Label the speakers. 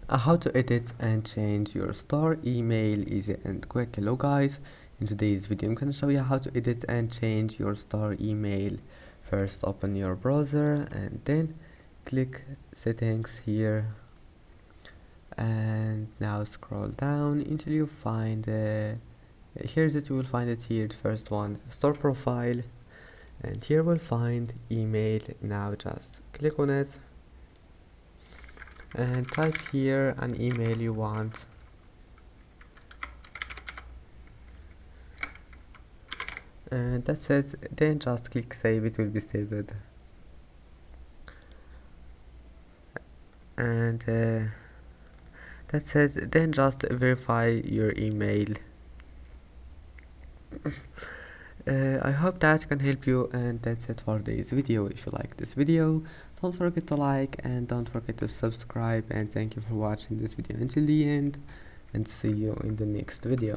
Speaker 1: How to edit and change your store email easy and quick. Hello guys, in today's video I'm gonna show you how to edit and change your store email. First open your browser and then click settings here, and now scroll down until you find here's it. You will find it here, the first one, store profile, and here we'll find email. Now just click on it and type here an email you want, and that's it. Then just click save, it will be saved. And that's it. Then just verify your email. I hope that can help you, and that's it for this video. If you like this video, don't forget to like and don't forget to subscribe, and thank you for watching this video until the end, and see you in the next video.